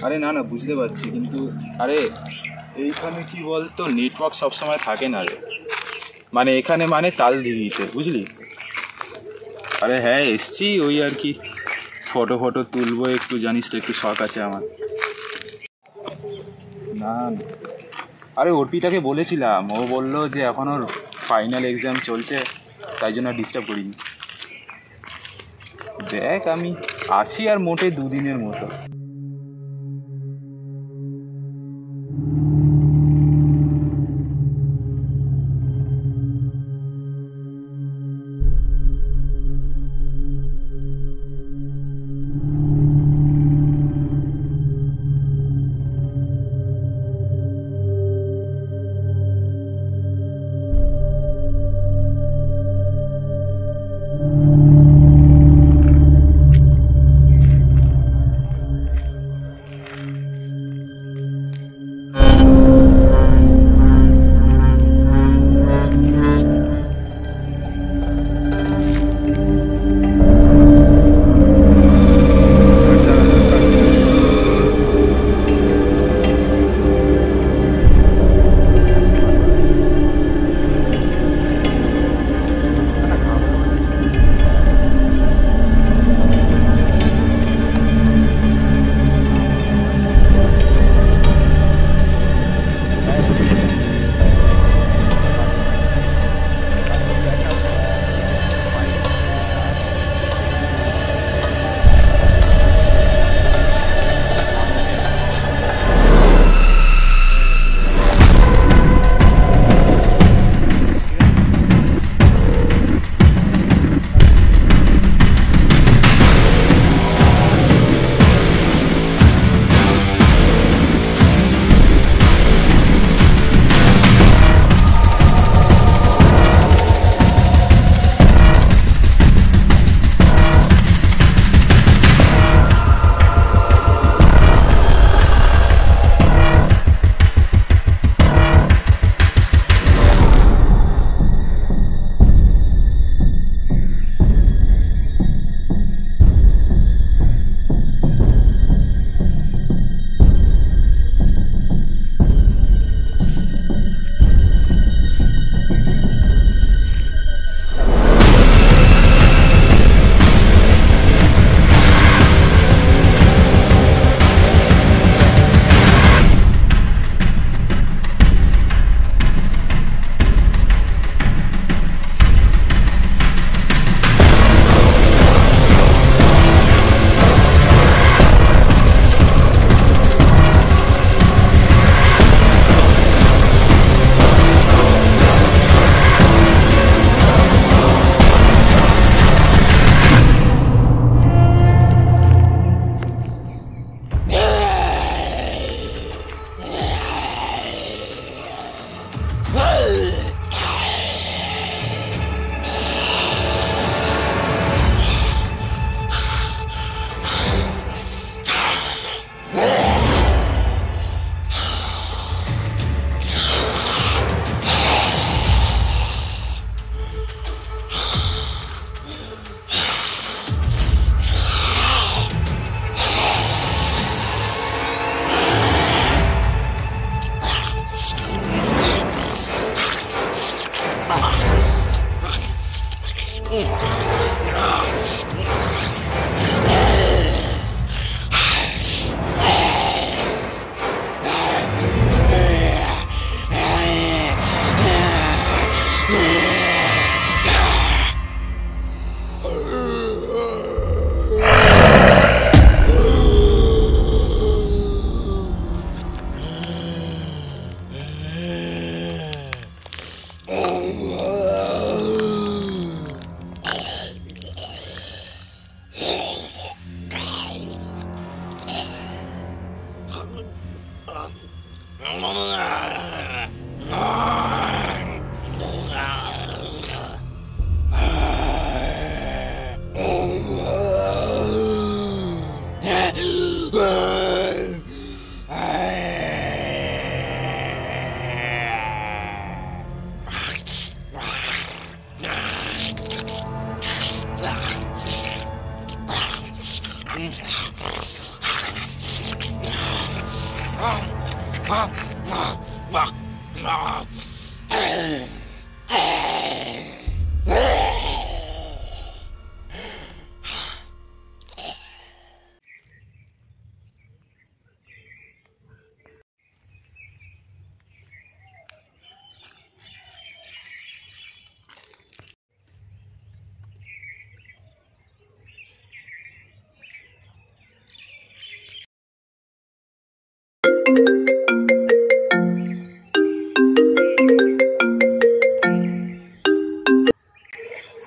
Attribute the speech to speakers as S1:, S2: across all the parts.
S1: আরে না না, বুঝতে পারছি, কিন্তু আরে এইখানে কি বলতো, নেটওয়ার্ক সবসময় থাকে না রে। মানে এখানে মানে তালদিঘিতে, বুঝলি। আরে হ্যাঁ, এসছি ওই আর কি, ফটো ফটো তুলবো একটু, জানিস তো একটু শখ আছে আমার। না না, আরে ওটিটাকে বলেছিলাম, ও বললো যে এখন ওর ফাইনাল এক্সাম চলছে, তাই জন্য ডিস্টার্ব করিনি। দেখ আমি আছি আর মোটে দুদিনের মতো।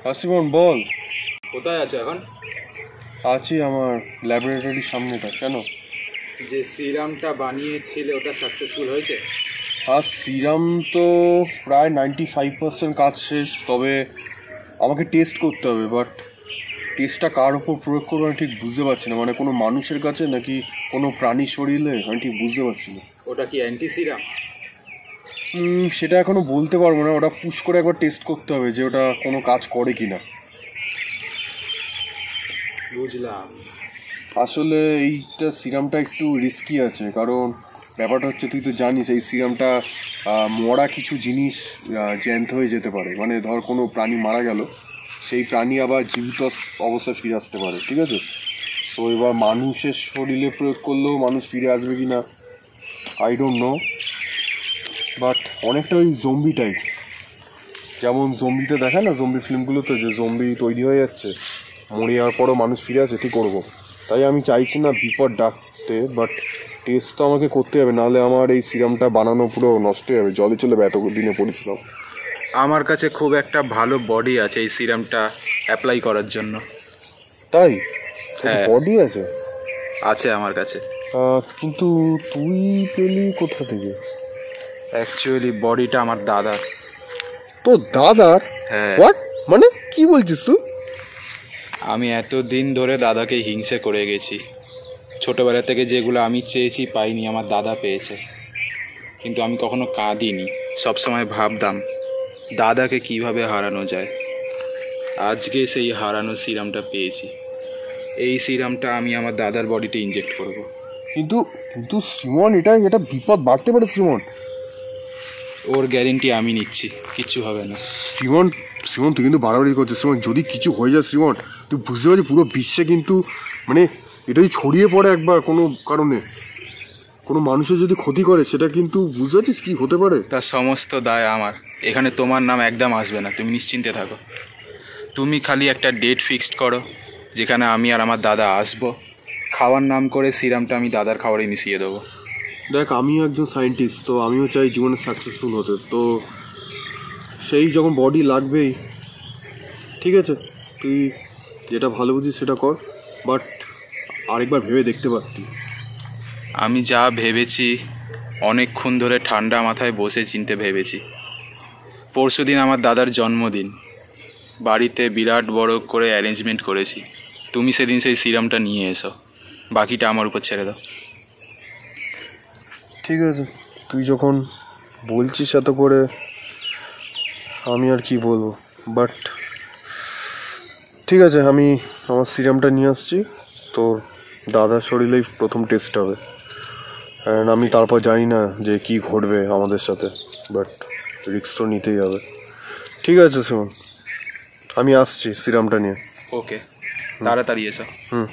S2: হাসিমন বল,
S1: কোথায় আছো এখন?
S2: আছি আমার ল্যাবরেটরির সামনেটা। কেন?
S1: যে সিরামটা বানিয়েছিলে ওটা সাকসেসফুল হয়েছে?
S2: আর সিরাম তো প্রায় 95% কাজ শেষ, তবে আমাকে টেস্ট করতে হবে। বাট টেস্টটা কার ওপর প্রয়োগ করবো আমি ঠিক বুঝতে পারছি না। মানে কোনো মানুষের কাছে নাকি কোনো প্রাণী শরীরে আমি ঠিক বুঝতে পারছি না।
S1: ওটা কি অ্যান্টি সিরাম?
S2: সেটা এখনও বলতে পারবো না। ওটা পুশ করে একবার টেস্ট করতে হবে যে ওটা কোনো কাজ করে কি না।
S1: বুঝলাম।
S2: আসলে এইটা সিরামটা একটু রিস্কি আছে, কারণ ব্যাপারটা হচ্ছে তুই তো জানিস এই সিরামটা মরা কিছু জিনিস জ্যান্ত হয়ে যেতে পারে। মানে ধর কোনো প্রাণী মারা গেল, সেই প্রাণী আবার জীবিত অবস্থায় ফিরে আসতে পারে, ঠিক আছে? তো এবার মানুষের শরীরে প্রয়োগ করলেও মানুষ ফিরে আসবে কি না আই ডোন্ট নো। বাট অনেকটা ওই জম্বি টাইপ, যেমন জম্বিতে দেখে না, জম্বি ফিল্মগুলোতে যে জম্বি তৈরি হয়ে যাচ্ছে, মরে যাওয়ার পরও মানুষ ফিরে আসে, ঠিক করবো। তাই আমি চাইছি না বিপদ ডাকতে, বাট টেস্ট তো আমাকে করতে হবে, নাহলে আমার এই সিরামটা বানানো পুরো নষ্ট হয়ে যাবে। জলে চলে এত দিনে পড়েছিলাম।
S1: আমার কাছে খুব একটা ভালো বডি আছে এই সিরামটা অ্যাপ্লাই করার জন্য।
S2: তাই?
S1: হ্যাঁ,
S2: বডি আছে?
S1: আছে আমার কাছে।
S2: কিন্তু তুই পেলি কোথা থেকে?
S1: অ্যাকচুয়ালি বডিটা আমার দাদার।
S2: তো দাদার?
S1: হ্যাঁ।
S2: হোয়াট? মানে কি বলছিস তুই?
S1: আমি এতদিন ধরে দাদাকে হিংসে করে গেছি। ছোটোবেলা থেকে যেগুলো আমি চেয়েছি পাইনি, আমার দাদা পেয়েছে। কিন্তু আমি কখনো কাঁদিনি, সবসময় ভাবতাম দাদাকে কিভাবে হারানো যায়। আজকে সেই হারানো সিরামটা পেয়েছি। এই সিরামটা আমি আমার দাদার বডিতে ইনজেক্ট করব।
S2: কিন্তু কিন্তু শ্রীমন, এটা বিপদ বাড়তে পারে শ্রীমন।
S1: ওর গ্যারেন্টি আমি নিচ্ছি, কিচ্ছু হবে না।
S2: শ্রীমন শ্রীমন, তুই কিন্তু বাড়াবাড়ি করছিস শ্রীমন। যদি কিছু হয়ে যায় শ্রীমন, তুই বুঝতে পারছিস পুরো বিশ্বে কিন্তু মানে এটা যদি ছড়িয়ে পড়ে একবার কোনো কারণে, কোনো মানুষের যদি ক্ষতি করে, সেটা কিন্তু বুঝতে পারছিস কী হতে পারে।
S1: তার সমস্ত দায় আমার। এখানে তোমার নাম একদম আসবে না, তুমি নিশ্চিন্তে থাকো। তুমি খালি একটা ডেট ফিক্সড করো যেখানে আমি আর আমার দাদা আসবো। খাওয়ার নাম করে সিরামটা আমি দাদার খাবারে মিশিয়ে দেবো।
S2: দেখ, আমিও একজন সায়েন্টিস্ট, তো আমিও চাই জীবনে সাকসেসফুল হতে। তো সেই যখন বডি লাগবেই, ঠিক আছে, তুই যেটা ভালো বুঝিস সেটা কর। বাট আরেকবার ভেবে দেখতে পারতি।
S1: আমি যা ভেবেছি অনেকক্ষণ ধরে ঠান্ডা মাথায় বসে চিনতে ভেবেছি। পরশুদিন আমার দাদার জন্মদিন, বাড়িতে বিরাট বড় করে অ্যারেঞ্জমেন্ট করেছি। তুমি সেদিন সেই সিরামটা নিয়ে এসো, বাকিটা আমার উপর ছেড়ে দাও।
S2: ঠিক আছে, তুই যখন বলছিস এত করে, আমি আর কি বলবো। বাট ঠিক আছে, আমি আমার সিরামটা নিয়ে আসছি। তোর দাদার শরীরেই প্রথম টেস্ট হবে, অ্যান্ড আমি তারপর জানি না যে কি ঘটবে আমাদের সাথে, বাট রিস্ক তো নিতেই হবে। ঠিক আছে সুমন, আমি আসছি সিরামটা নিয়ে।
S1: ওকে, তাড়াতাড়ি এসো।
S2: হুম।